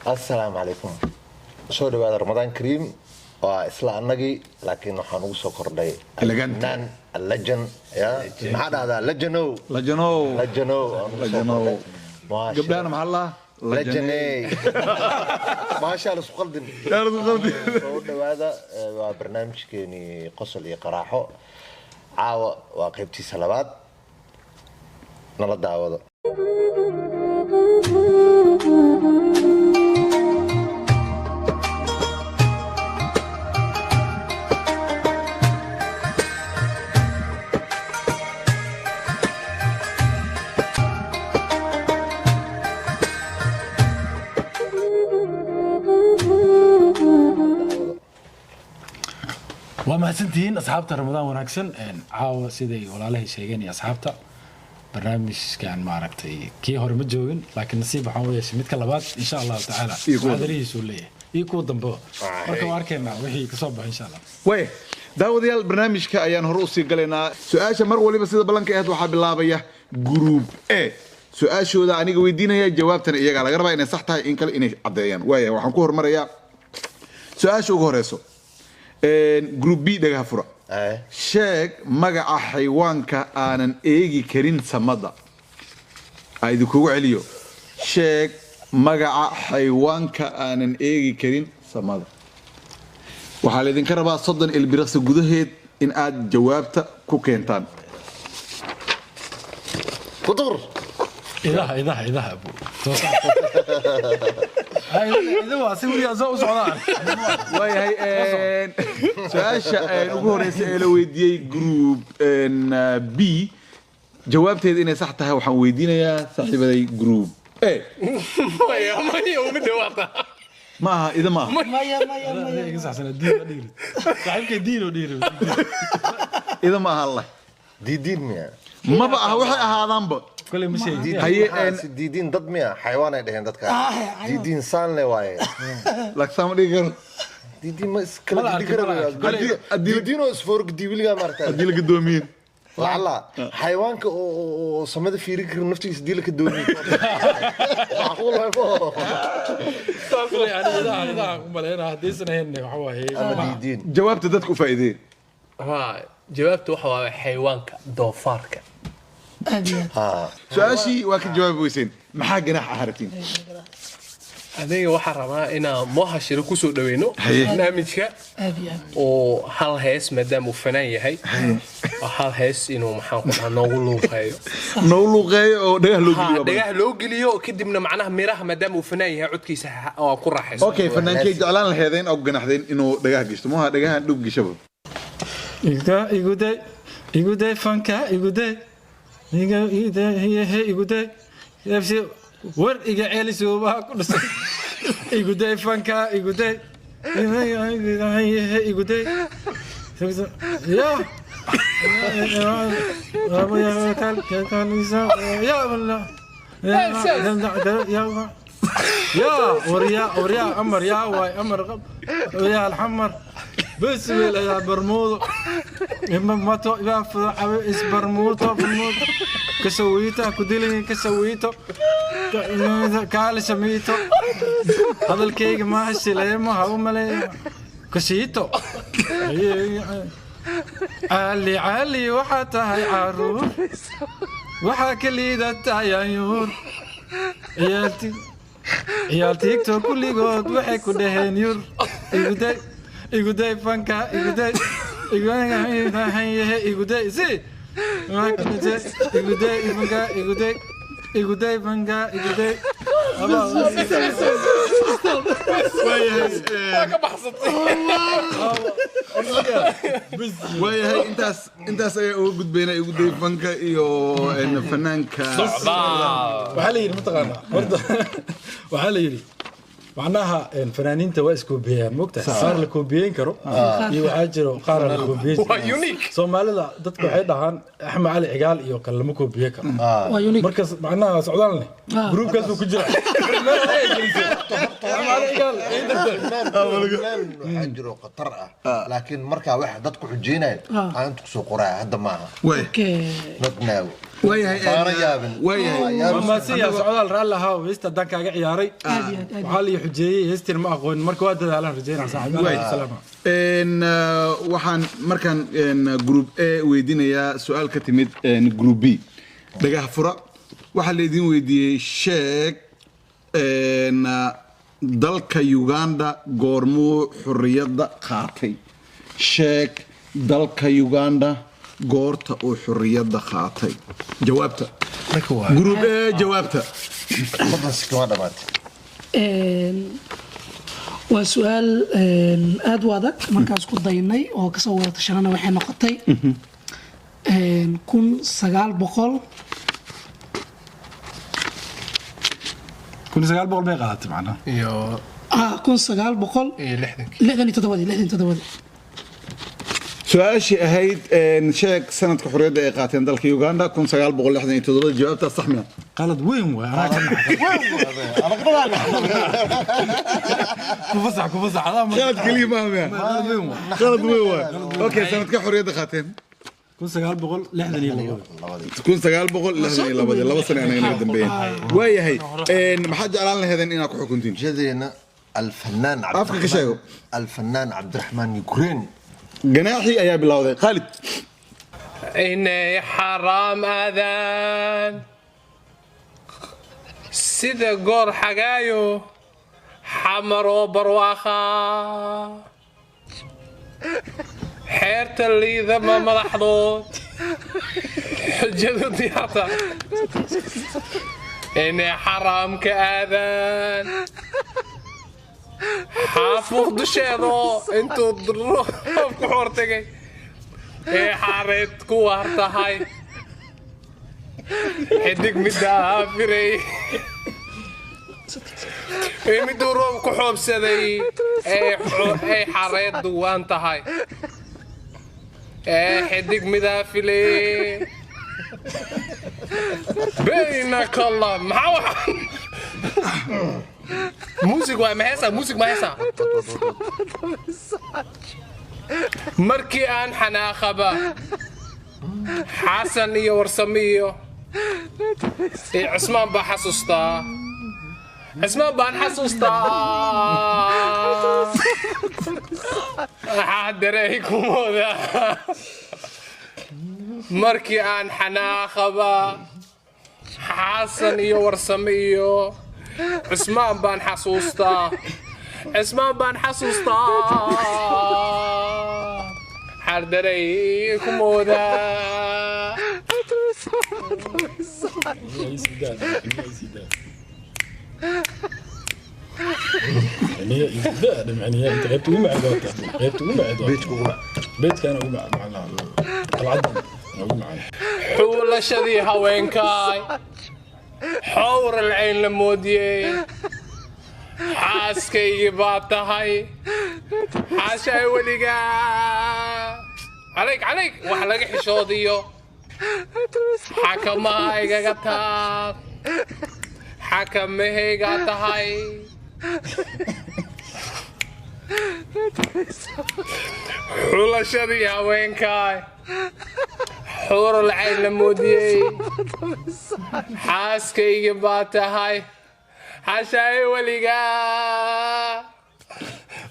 السلام عليكم soo dhawaada Ramadan Kareem waa isla annagii laakiin waxaan ugu soo kordhay Elegant. legend ya maxaa dhahdaa legendo gabdhaana maxaa la legend maasha Allah isku qaldin soo dhawaada waa barnaamijkeeni qosol iyo qaraaxo caawa waa qaybtiisa labaad nala daawado وما سنتين أصحابته رمضان ونكسن عاو سيدي ولا له شيئين يا أصحابته برنامج كان معركتي كي هو متجوين لكن نصيب حاول يشمت كلابات إن شاء الله تعالى هذا ليه سوليه يكون ضمبه مركب أركينا وهي كصبح إن شاء الله way daawadayaal barnaamijka ayaan hore u sii galaynaa su'aasha mar waliba sida balanka aad waxa bilaabaya group A su'aashooda aniga weydiinaya jawaabtana iyaga laga rabaa inay sax tahay in kale inay cadeeyaan way waxaan ku hormarayaa su'aasha ugu horeyso group B dhaga fura sheeg magaca xayawaanka aanan eegi karin samada aydu kugu celiyo sheeg magaca xayawaanka aanan eegi karin samada waxaa leedinka rabaa 30 ilbiraqsi gudaheed in aad jawaabta ku keentaan فطور إذا أبو إذا واسمي أزاو سعدان way hay su'aasha ugu horeysa ee la weydiiyay group B jawaabteeda inay sax tahay waxaan weydiinayaa saaxiibaday group A maaha ida maaha صاحبك الدين وديره ida maaha allah ديدين ميا maba aha waxay ahaadaanba كل مشي ديدين ضد ميا حيوان ay dhaheen dadka ديدين saan le waaye lagsama dhigi karo ديدين ما iskala dhigara ديدين oo isfoorg diiwiliga markaa haddii la gadoomiyin lacala xayawaanka oo samada fiiri karo naftiisa dii la ka doonin macquul ma يعني إذا ملينا هديسنا هنا وحواه ديدين jawaabta dadku u faa'iideeyeen ها جوابته waxa حيوانك doofaarka su'aashii waa ka jawaab weyseen maxaa ganax ahartiin adiga waxa rabaa inaan moohashiro ku soo dhaweeno barnaamijka oo hal hees maadaama uu fanaan yahay hal hees inuu maxaan ku dhahaa noogu luuqeeyo noo luuqeeyo oo dhagaha loo geliyo dhagaha loo geliyo kadibna macnaha miraha maadaama uu fanaan yahay codkiisa oo ku raaxaysto okay fanaankay jeclaan lahaydeen oo ganaxdeen inuu dhagaha gishto maaha dhagaha dhug gishaba iguday fanka iguday iguday yafsi war iga ceeliso baa ku dhisay iguday fanka iguday iguday ya يا وريا أمر يا واي أمر يا الحمر بسم الله يا برموdo إما ما تو يا إس برموdo كسويته كدلين كسويته كال سميته هذا الكيك ما هالشيء ما هو ملي كسيته علي وحتى هاي عروس وحكي لي ذا يور يا تيك توك كل جود وحكي كدهن يور iguday fanka iguday si iguday fanka iguday waayahay intaas ayaa uga gudbayna iguday fanka iyo fanaanka waxaa la yidhi mataqaana horta waxaa la yidhi معناها الفنانين تواس كوبيان مقطع صار لكوبيين كرو يوحاجروا قارن كوبيين يونيك سومالي لا دتك waxay dhahan Axmed Ali Cigaal iyo kalamo koobiye ka markaas macnaha socdaalne groupkaas uu ku jira Axmed Ali Cigaal inta waxaa jiro qatar ah laakiin markaa wax dadku xujeenayo aan ku soo qoraa hadda maaha not now ما سيا سعودال رالله ها ويست دان كاغا عياري وحال يحجيي هيستر ما اقون marka waa dadaalan rajayna saaxiib salaam waxaan markan group A weydiinayaa su'aal ka timid group B dhagaha fura waxa la idin weydiiyay sheeg dalka Uganda goormuu xurriyadda qaatay sheeg dalka Uganda goorta uu xurriyadda qaatay jawaabta group A jawaabta waa su'aal aad u adag markaas ku daynay oo ka soo wada tashanana waxay noqotay 1900 bay qaadatay macna iyo 1967 سؤاشي أهيد شيك سنة حرية قاتين دالك يوغندا كون سقال بقول لحظة يتدرج جوابته صح منه قالت وين وين انا كفصح هذا غلط كلمة غلط وين اوكي سنة حرية قاتين كون سقال بقول لحظة يلا كون سقال بقول لحظة يلا بدل لا بس أنا نقدم بين ويا هي ما حد قال لنا هذا إنك حكمتين جدينا الفنان عبد الرحمن يوكرين جناحي أيا بالله خالد إني حرام أذان سيدا قور حقايو حمر وبرواخا حيرت اللي ذا ما ملحظوت حجة ضياطة إني حرام كأذان حافظ دشيدو انتو ضرو كحورتكي اي حاريت كوارتهاي حدك مدافري اي مدورو كحوبسدي اي حاريت دوانتهاي اي حدك مدافلي بينك الله محاوح موسيقى ما هيسا مركي ان حناخبه حسن iyo warsamiyo عثمان با حسوستا عثمان بان حسوستا حادريكم هذا مركي ان حناخبه حسن iyo warsamiyo عثمان بان حسوستا حردريكم وذا يعني انت غبت مع بيت كان مع العدن حول شذي هوينكاي حور العين لموديي حاسكي باتهاي حاشاي وليقا عليك وحلقي حشوديو حكمها ايقاقتها حكمها ايقاتهاي حول شذي هوينكاي حور العين لموديي حاسكي باتهاي حاشاي وليقا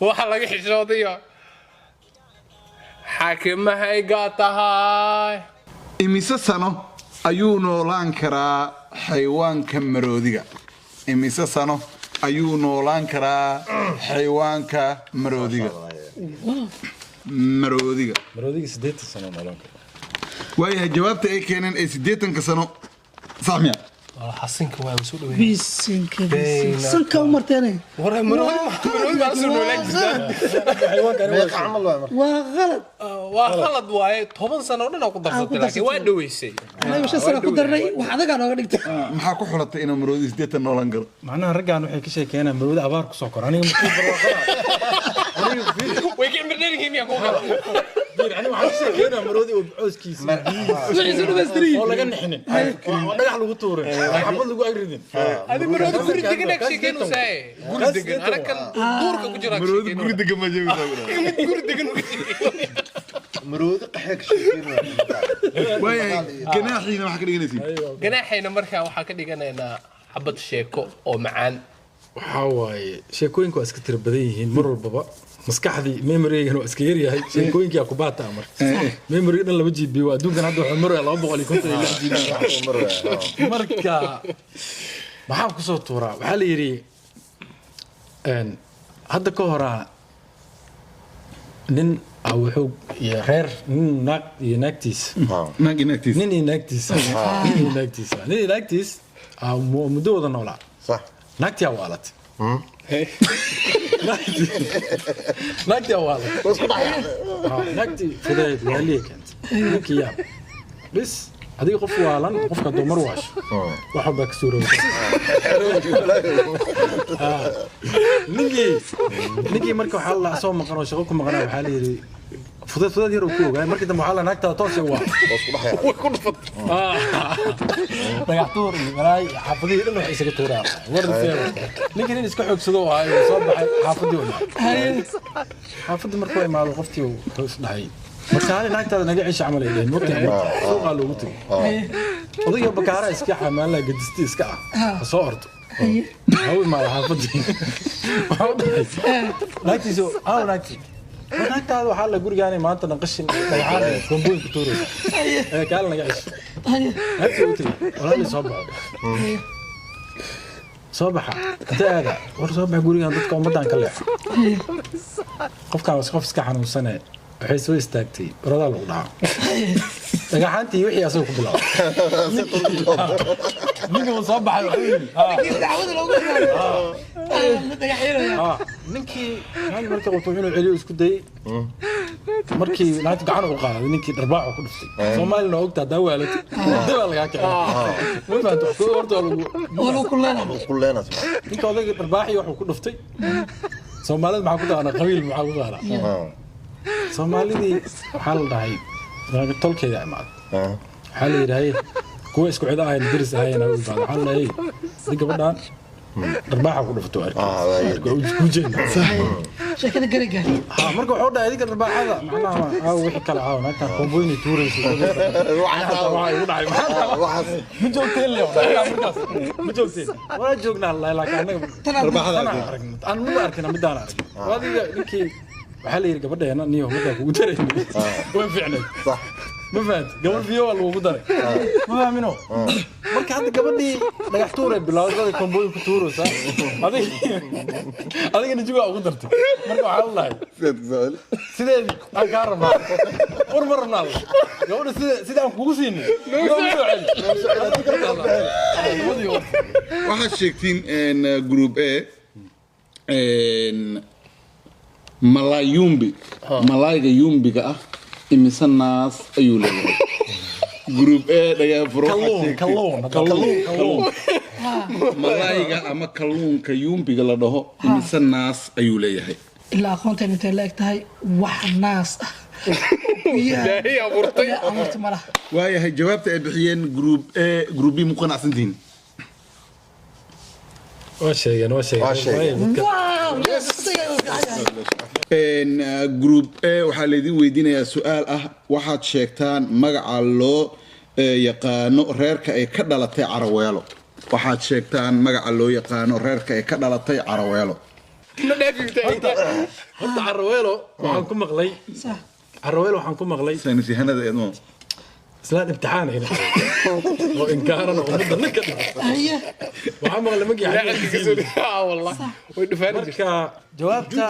وحلقي حشوديو حاكمها ايقاتهاي imise sano ayuu noolaan karaa xayawaanka maroodiga imise sano ayuu noolaan karaa xayawaanka maroodiga maroodiga 8 sano noolaan karaa waayahay jawaabta ay keeneen ay 8 sano sax miya حسنك واي وسو دوي بيسنك سنك مرتين ورا مرود ما سنو لك وغلط واي 10 سنه ودنا ku darsatay laakiin waa dhaweysay ay washar sano ku darnay wax adaga nooga dhigtay maxaa ku xulatay inuu maroodi 8 noolaan garo macnaha raggan waxay ka sheekeynaa maroodi abaar ku soo kor aniga way ka mirnayeen ku أنا ما حاسس كنا مرودي وبعوز كيس oo laga nixinin oo dhagax lagu tuuray xabad lagu agridin هذه مرات guri degan ak sheekaynu saay guri degan ana kan duurka ku jira marooda guri degan ma joogo guri degan maroodi qaxeeg sheekayna waayahay ganaaxiina waxa ka dhiganaysiin ganaaxayna markaa waxaa ka dhiganaynaa xabad sheeko oo macaan waxaa waaye sheekooyinku waa iska tira badan yihiin mar walbaba maskaxdii memory-gana waa iska yaryahay sheekooyinkii ku baata marka memory dhan 2 GB waa adduunkan hadda wuxuu maraya 256 GB marka maxaa ku soo tuuraa waxaa la yiri hadda ka horaa nin wuxuu reer naag iyo naagtiis nin iyo naagtiis muddo wada noolaa صح naagtii waalat naagtii waalat naagtii fudeed waa leekant ninkii yaa bis adiga qof waalan qofka dumar waash waxa baa ka suuray ninkii marka waxa la soo maqan oo shaqo ku maqnaa waxa la yiri fudeed yar oo ku ogaay markii dambe waxa la naagta toos waa ku dhufad dagaxtuur maraay xaafadii dhan waxay isaga tuuraa wardi feer ninkii iska xoogsado oo ay soo baxay xaafadii wada xaafadii markuu ay maado qoftii uu hoos dhahay marka hal naagta naga ciish amal ay dheen waqti suuqa loogu tagay odayga bakaara iska xamaal la gadisti iska soo ordo hawi ma xaafadii naagtiiso naagtaada waxaa la gurigaanay maanta naqashin dhagaxaan komboyn ku tuuray kaal naga ciish naagtii u tagay walaal soo baxa daaga war soo bax gurigan dadka ummadan ka leex qofkaan qof iska xanuunsanay waxay soo istaagtay baradaa lagu dhaca dhagaxaantii wixii asoo ku bilaabay ninka uu soo baxay dacwada loogu ninkii markii uu inuu celiyo isku dayay markii naagta gacan u qaaday ninkii dharbaax ku dhuftay Soomaalina ogtaa daawaalati daba laga kacay ma faanto ku horta lagu كلنا ninka odayga dharbaaxi wuxuu ku dhuftay Soomaalida maxaa ku taana qabiil maxaa ku taana Soomaalidii waxa la dhahay raga tolkeeda imaad waxa la yiraahday kuwa isku cid ahayn diris ahayn oo baad waxa la yiraahday gabadhan dharbaaxa ku dhufto arko ku jeena sheekada gariga marka wuxuu dhahay adiga dharbaaxada macnaha wixii kala caawna ka komboyni tuurayso ma joogteen markaas ma joogteen waa joognaa laakiin anaga dharbaaxada aan ma arkina midaan arkin wadiga ninkii waxa la yiri gabadheena niyo markaa kugu daray way fiicnay صح ma fahanti gabadh biyo waa lagu daray ma fahamino marka hadda gabadhii dhagax tuuray bilowday komboy ku tuuraysa adiga nijiga ugu dartay marka waxa la dhahay sideedii aan ka rabnaa war marnaa gabadha sida aan kugu siinay waxaad sheegtiin group A malayumbi malayga yumbiga ah imisa naas ayuu leeyahay group A dhagaa furo kalluun malayga ama kalluunka yumbiga la dhaho imisa naas ayuu leeyahay ilaa aqoontan intay la eg tahay wax naas ah ilaahay abuurtay malaha waayahay jawaabta ay bixiyeen group A group B mu qanacsantihiin وشيء group A waxaa laydin weydiinayaa su'aal ah waxaad sheegtaan magaca loo yaqaano reerka ay ka dhalatay Caraweelo waxaad sheegtaan magaca loo yaqaano reerka ay ka dhalatay Caraweelo horta Caraweelo waxaan ku maqlay Caraweelo waxaan ku maqlay saynisyahanada eedmo islaan imtixaan hina oo inkaarana ummadda ninka هي waxaan maqlay magaca والله ودفان marka jawaabta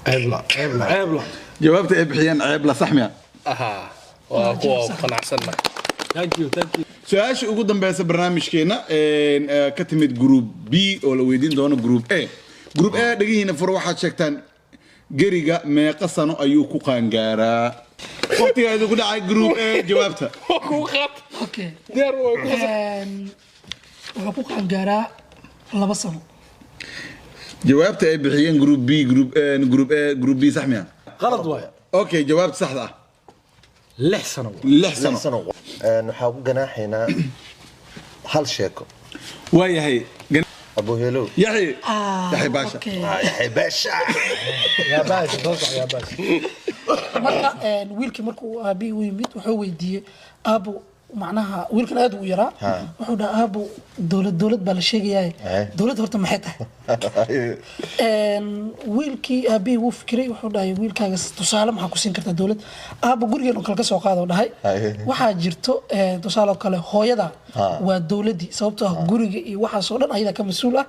ceebla jawaabta ay bixiyeen ceeb la saxmiya اها وهو قناعسنا thank you su-aasha ugu dambeysa barnaamijkeena ka timid group B oo la weydiin doono group A group A dhagihiina furo waxaad sheegtaan geriga meeqa sano ayuu ku qaangaaraa waqtiga idinku dhacay group A jawaabta اوكي دير wuxuu ku qaangaaraa 2 sano jawaabta ay bixiyeen group B group A group B saxmiya qalad waay اوكي جواب صح ده 6 سنة 6 سنه سنة waxaa ku ganaaxaynaa hal sheeko waayahay abu helo yaxi yaxi baasha okay. yaxay baasha يا باشا توقع يا باشا marka wiilkii markuu aabii u yimid wuxuu weydiiyey aabo macnaha wiilkan aad u yaraa wuxuu dhahaa aabo dowlad baa la sheegayaa dowlad horta maxay tahay wiilkii aabii wuu fikiray wuxuu dhahay wiilkaaga tusaale maxaa ku siin kartaa dowlad aabo gurigeenu kale ka soo qaado dhahay waxaa jirto tusaale kale hooyada waa dowladii sababtoo ah guriga iyo waxaasoo dhan ayada ka mas'uul ah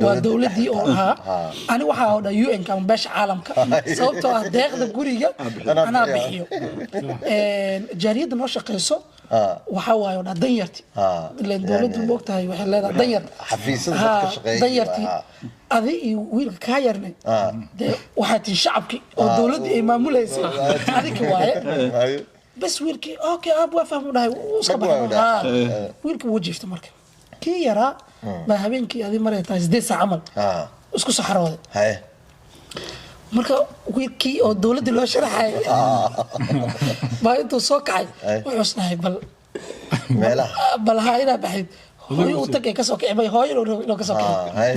waa dowladii oo ahaa ani waxaa dhahay UN ka beesha caalamka sababtoo ah deeqda guriga anaa bixiyo jaariyadda noo shaqeyso waxaa waayo dhan danyarti ileen dowladdu moogtahay waxay leedahay danyar xafiisyada dadka shaqeeya danyarti adi iyo wiilka kaa yarnay dee waxaa tii shacabkii oo dowladdii ay maamuleysay adika waaye bas wiilkii okay aab waa fahmu dhahay wuu iska baxay wiilkii wuu jiiftay marka kii yaraa baa habeenkii adi maray tahay 8 saac camal isku saxarooday marka wiilkii oo dowladda loo sharaxay baa intuu soo kacay wuxuu isnahay bal haa inaa baxayd hooyo u tagay ka soo kacay bay hooyo inuu ka soo kacay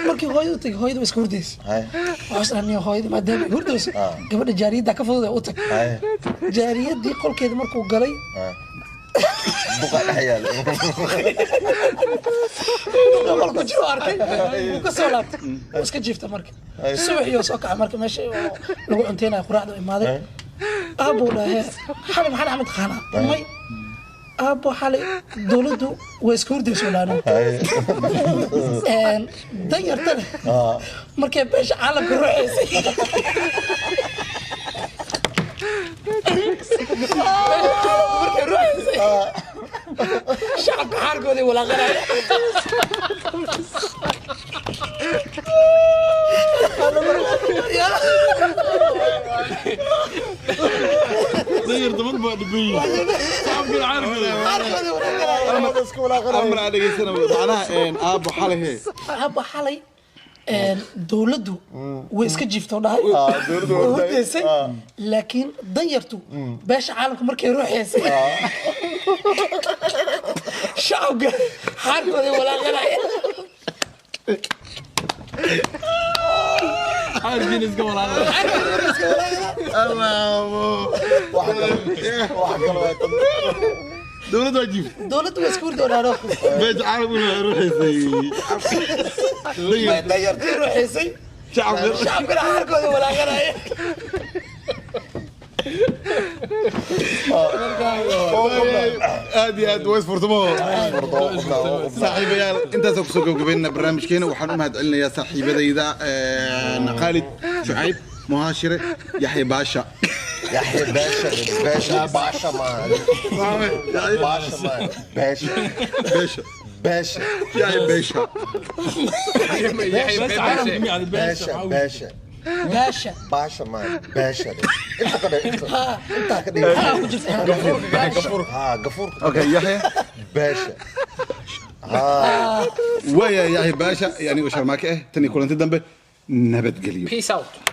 markii hooyo u tagay hooyadu iska hurdaysay wuxuu isnahay hooyadu maadaama hurdayso gabadha jaariyadda ka fudud u tag jaariyaddii qolkeeda markuu galay buqa dhaxyaal qolku jiro arkay uu ka soo laabtay iska jiifta marka subaxii soo kacay marka meesha lagu cunteynaa quraacda imaaday aabo dhahe xalay maxaan axmed khana may aabo xalay dowladdu way iska hurdayso laano danyartana markay beesha caalamka ruuxaysay شعب حارقودي ولا غير غير ضمن بعد بي صعب كل عارف امر على سنه معناها ان ابو حلي ابو حلي dowladdu way iska jiifto dhahay hurdaysay laakiin danyartu beesha caalamka markay ruuxaysay shacabka xaarkooda walaaqanaya عارفين اسكو ولا دولة واجب dowladdu way iska hurdoonaano بيت عارف انه يروح يسوي danyartu ruuxaysay shacabkana xaarkooda walaaqanaya ادي اد ويس فورتمو صاحبيال انت سوق سوق قبلنا برنامجكينا وحن ما علنا يا صاحبيدا خالد شعيب مهاشره يحيى باشا yaxay baasha baasha maan baasha maan baasha باشا baasha يحيى باشا بس عالم جميع baasha baasha baasha baasha maan baasha inta kale inta ka dhig ku jirta gafuur اوكي يحيى baasha ويا يحيى باشا يعني وشرماك تاني كل انت دنبه نبت قليل Peace out.